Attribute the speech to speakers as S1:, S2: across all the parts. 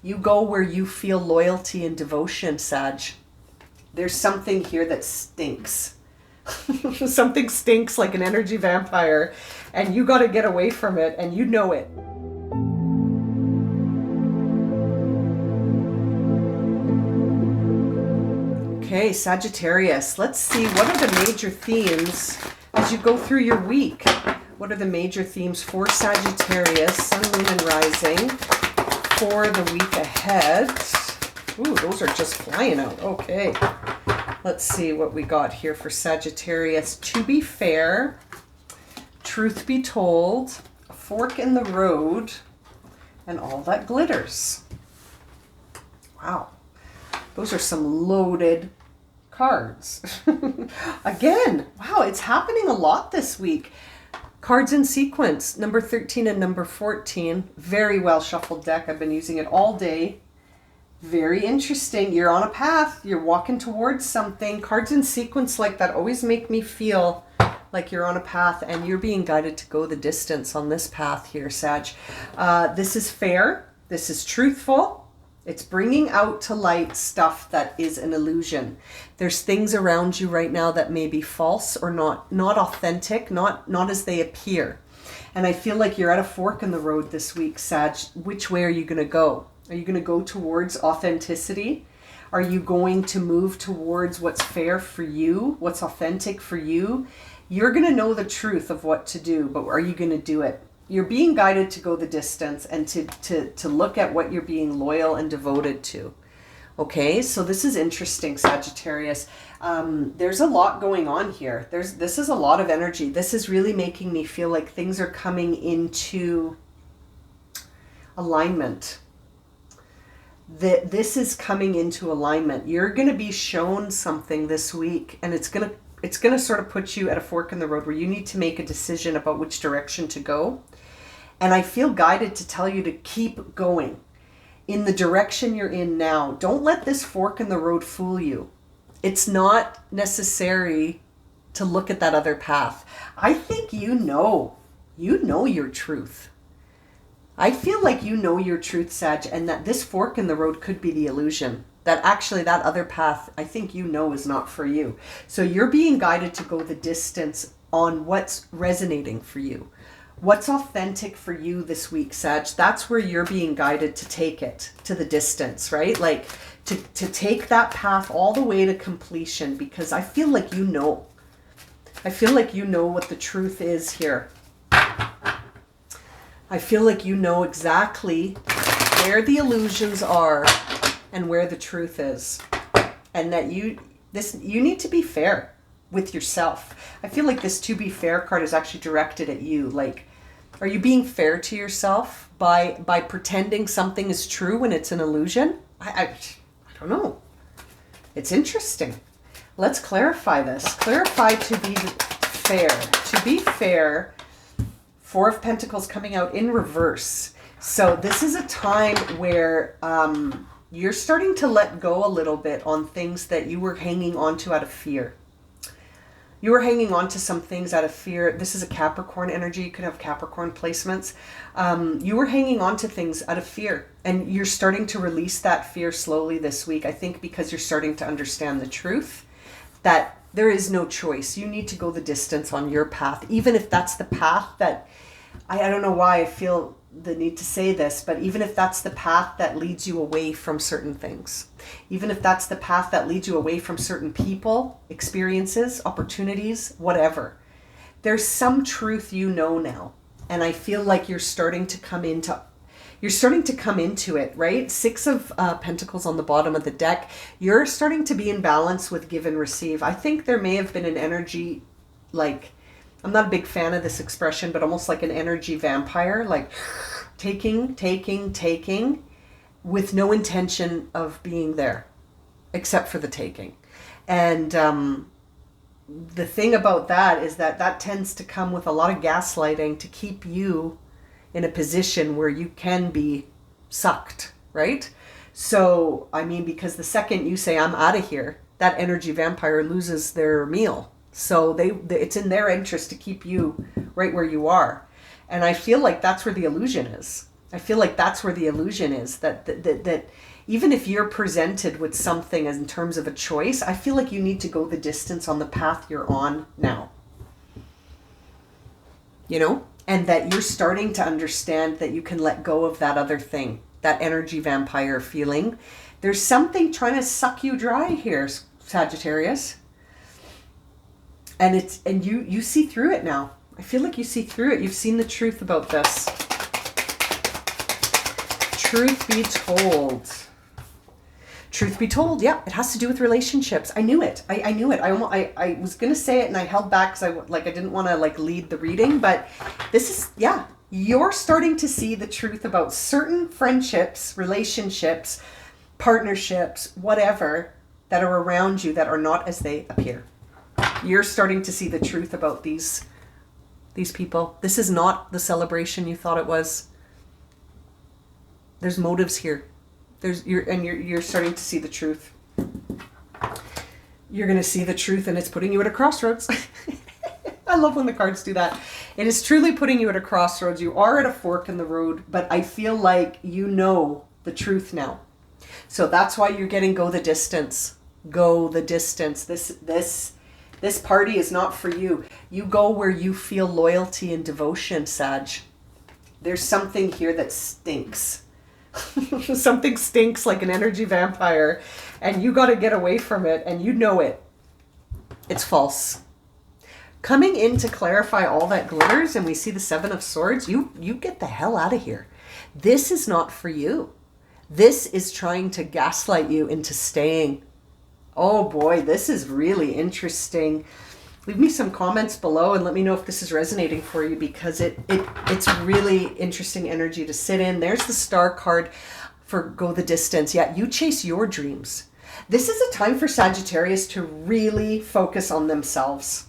S1: You go where you feel loyalty and devotion, Sag. There's something here that stinks. Something stinks like an energy vampire, and you got to get away from it, and you know it. Okay, Sagittarius, let's see, what are the major themes as you go through your week? What are the major themes for Sagittarius, Sun, Moon, and Rising for the week ahead? Ooh, those are just flying out. Okay. Let's see what we got here for Sagittarius. To be fair, truth be told, a fork in the road, and all that glitters. Wow. Those are some loaded cards. Again, wow, it's happening a lot this week. Cards in sequence, number 13 and number 14. Very well shuffled deck. I've been using it all day. Very interesting. You're on a path. You're walking towards something. Cards in sequence like that always make me feel like you're on a path and you're being guided to go the distance on this path here, Sag. This is fair. This is truthful. It's bringing out to light stuff that is an illusion. There's things around you right now that may be false or not authentic, not as they appear. And I feel like you're at a fork in the road this week, Sag. Which way are you going to go? Are you going to go towards authenticity? Are you going to move towards what's fair for you, what's authentic for you? You're going to know the truth of what to do, but are you going to do it? You're being guided to go the distance and to look at what you're being loyal and devoted to. Okay, so this is interesting, Sagittarius. There's a lot going on here. This is a lot of energy. This is really making me feel like things are coming into alignment. This is coming into alignment. You're going to be shown something this week, and it's going to sort of put you at a fork in the road where you need to make a decision about which direction to go. And I feel guided to tell you to keep going in the direction you're in now. Don't let this fork in the road fool you. It's not necessary to look at that other path. I think you know your truth. I feel like you know your truth, Sag, and that this fork in the road could be the illusion. That actually that other path, I think you know is not for you. So you're being guided to go the distance on what's resonating for you. What's authentic for you this week, Sag? That's where you're being guided to take it to the distance, right? Like to take that path all the way to completion, because I feel like you know. I feel like you know what the truth is here. I feel like you know exactly where the illusions are and where the truth is. And that you need to be fair with yourself. I feel like this to be fair card is actually directed at you. Like, are you being fair to yourself by pretending something is true when it's an illusion? I don't know. It's interesting. Let's clarify this. Clarify to be fair. To be fair, Four of Pentacles coming out in reverse. So this is a time where you're starting to let go a little bit on things that you were hanging on to out of fear. You were hanging on to some things out of fear. This is a Capricorn energy. You could have Capricorn placements. You were hanging on to things out of fear. And you're starting to release that fear slowly this week. I think because you're starting to understand the truth that there is no choice. You need to go the distance on your path. Even if that's the path that, I don't know why I feel the need to say this, but even if that's the path that leads you away from certain things, even if that's the path that leads you away from certain people, experiences, opportunities, whatever, there's some truth you know now. And I feel like you're starting to come into it, right? Six of Pentacles on the bottom of the deck. You're starting to be in balance with give and receive. I think there may have been an energy, like, I'm not a big fan of this expression, but almost like an energy vampire, like taking, with no intention of being there, except for the taking. And the thing about that is that tends to come with a lot of gaslighting to keep you in a position where you can be sucked, right? So, I mean, because the second you say, I'm out of here, that energy vampire loses their meal. So it's in their interest to keep you right where you are. And I feel like that's where the illusion is. I feel like that's where the illusion is, that even if you're presented with something as in terms of a choice, I feel like you need to go the distance on the path you're on now. You know? And that you're starting to understand that you can let go of that other thing, that energy vampire feeling. There's something trying to suck you dry here, Sagittarius. And you see through it now. I feel like you see through it. You've seen the truth about this. Truth be told. Truth be told, yeah, it has to do with relationships. I knew it. I knew it. I was going to say it and I held back because I didn't want to lead the reading. But this is, yeah, you're starting to see the truth about certain friendships, relationships, partnerships, whatever, that are around you that are not as they appear. You're starting to see the truth about these people. This is not the celebration you thought it was. There's motives here. You're starting to see the truth. You're going to see the truth, and it's putting you at a crossroads. I love when the cards do that. It is truly putting you at a crossroads. You are at a fork in the road, but I feel like you know the truth now. So that's why you're getting go the distance. Go the distance. This party is not for you. You go where you feel loyalty and devotion, Sag. There's something here that stinks. Something stinks like an energy vampire, and you got to get away from it, and you know it. It's false. Coming in to clarify all that glitters, and we see the Seven of Swords, you get the hell out of here. This is not for you. This is trying to gaslight you into staying. Oh boy, this is really interesting. Leave me some comments below and let me know if this is resonating for you, because it's really interesting energy to sit in. There's the Star card for go the distance. Yeah, you chase your dreams. This is a time for Sagittarius to really focus on themselves.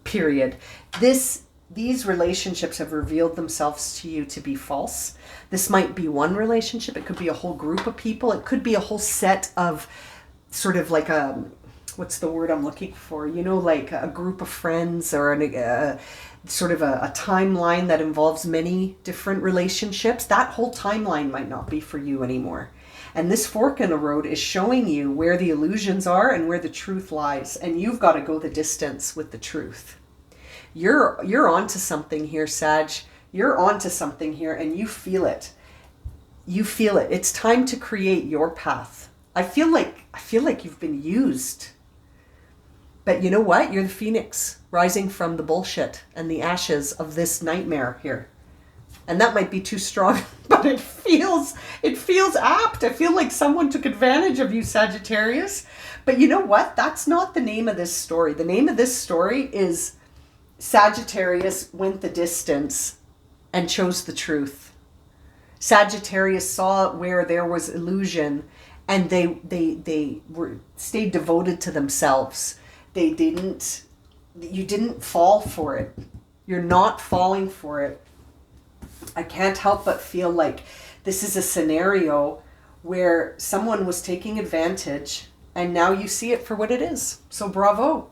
S1: Period. These relationships have revealed themselves to you to be false. This might be one relationship. It could be a whole group of people. It could be a whole set of sort of like a, what's the word I'm looking for? You know, like a group of friends, or sort of a timeline that involves many different relationships. That whole timeline might not be for you anymore. And this fork in the road is showing you where the illusions are and where the truth lies. And you've got to go the distance with the truth. You're onto something here, Sag. You're onto something here, and you feel it. You feel it. It's time to create your path. I feel like you've been used. But you know what? You're the phoenix rising from the bullshit and the ashes of this nightmare here. And that might be too strong, but it feels apt. I feel like someone took advantage of you, Sagittarius. But you know what? That's not the name of this story. The name of this story is Sagittarius went the distance and chose the truth. Sagittarius saw where there was illusion, and they stayed devoted to themselves. You didn't fall for it. You're not falling for it. I can't help but feel like this is a scenario where someone was taking advantage, and now you see it for what it is. So bravo.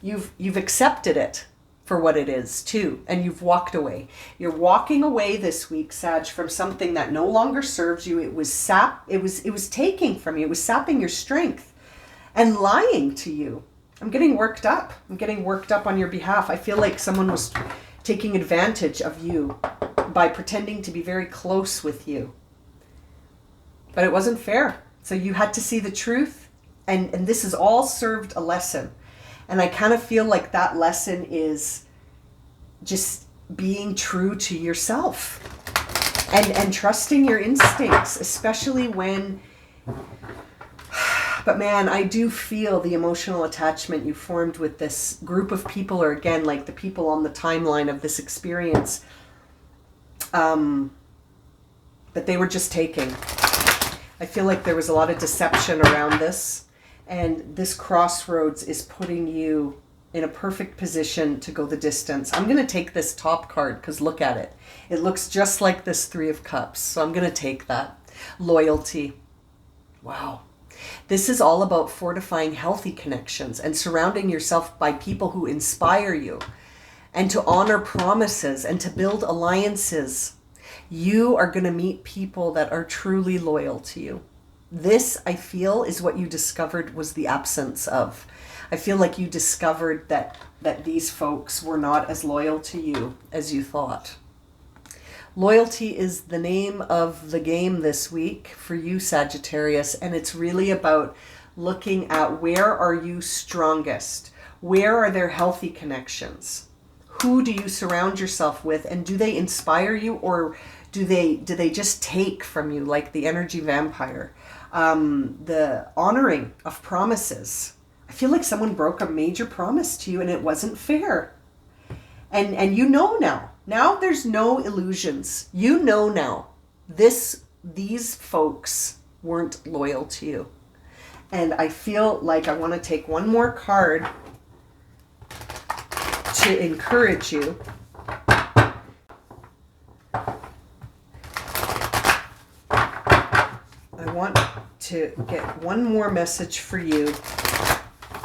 S1: You've accepted it for what it is too, and you've walked away. You're walking away this week, Sag, from something that no longer serves you. It was taking from you. It was sapping your strength and lying to you. I'm getting worked up. I'm getting worked up on your behalf. I feel like someone was taking advantage of you by pretending to be very close with you. But it wasn't fair. So you had to see the truth, and this has all served a lesson. And I kind of feel like that lesson is just being true to yourself and trusting your instincts, especially when, but man, I do feel the emotional attachment you formed with this group of people, or again, like the people on the timeline of this experience, that they were just taking. I feel like there was a lot of deception around this. And this crossroads is putting you in a perfect position to go the distance. I'm going to take this top card because look at it. It looks just like this Three of Cups. So I'm going to take that. Loyalty. Wow. This is all about fortifying healthy connections and surrounding yourself by people who inspire you, and to honor promises and to build alliances. You are going to meet people that are truly loyal to you. This, I feel, is what you discovered was the absence of. I feel like you discovered that these folks were not as loyal to you as you thought. Loyalty is the name of the game this week for you, Sagittarius, and it's really about looking at where are you strongest? Where are there healthy connections? Who do you surround yourself with, and do they inspire you, or do they just take from you like the energy vampire? The honoring of promises. I feel like someone broke a major promise to you and it wasn't fair. And you know now. Now there's no illusions. You know now. These folks weren't loyal to you. And I feel like I want to take one more card to encourage you. I want to get one more message for you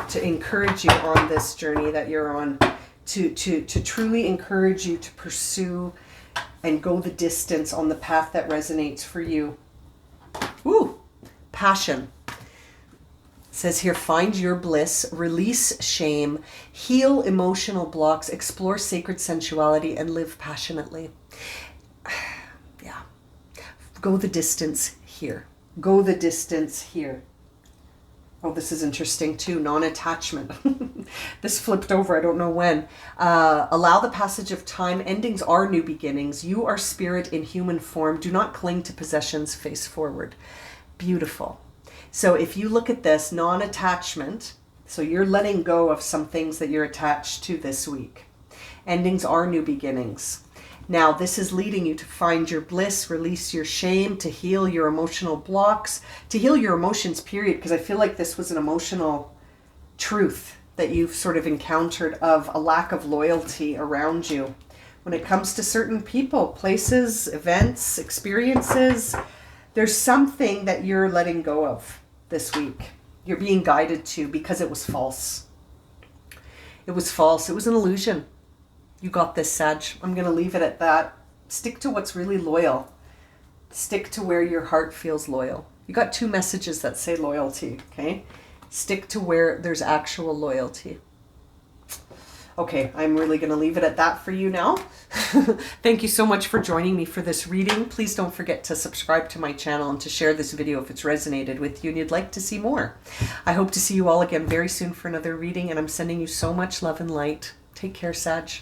S1: to encourage you on this journey that you're on, to truly encourage you to pursue and go the distance on the path that resonates for you. Ooh, passion. It says here, find your bliss, release shame, heal emotional blocks, explore sacred sensuality, and live passionately. Yeah. Go the distance here. Go the distance here. Oh, this is interesting too. Non-attachment. This flipped over. I don't know when. Allow the passage of time. Endings are new beginnings. You are spirit in human form. Do not cling to possessions. Face forward. Beautiful. So if you look at this, non-attachment, so you're letting go of some things that you're attached to this week. Endings are new beginnings. Now, this is leading you to find your bliss, release your shame, to heal your emotional blocks, to heal your emotions, period, because I feel like this was an emotional truth that you've sort of encountered of a lack of loyalty around you. When it comes to certain people, places, events, experiences, there's something that you're letting go of this week. You're being guided to because it was false. It was false. It was an illusion. You got this, Sag. I'm going to leave it at that. Stick to what's really loyal. Stick to where your heart feels loyal. You got 2 messages that say loyalty, okay? Stick to where there's actual loyalty. Okay, I'm really going to leave it at that for you now. Thank you so much for joining me for this reading. Please don't forget to subscribe to my channel and to share this video if it's resonated with you and you'd like to see more. I hope to see you all again very soon for another reading, and I'm sending you so much love and light. Take care, Sag.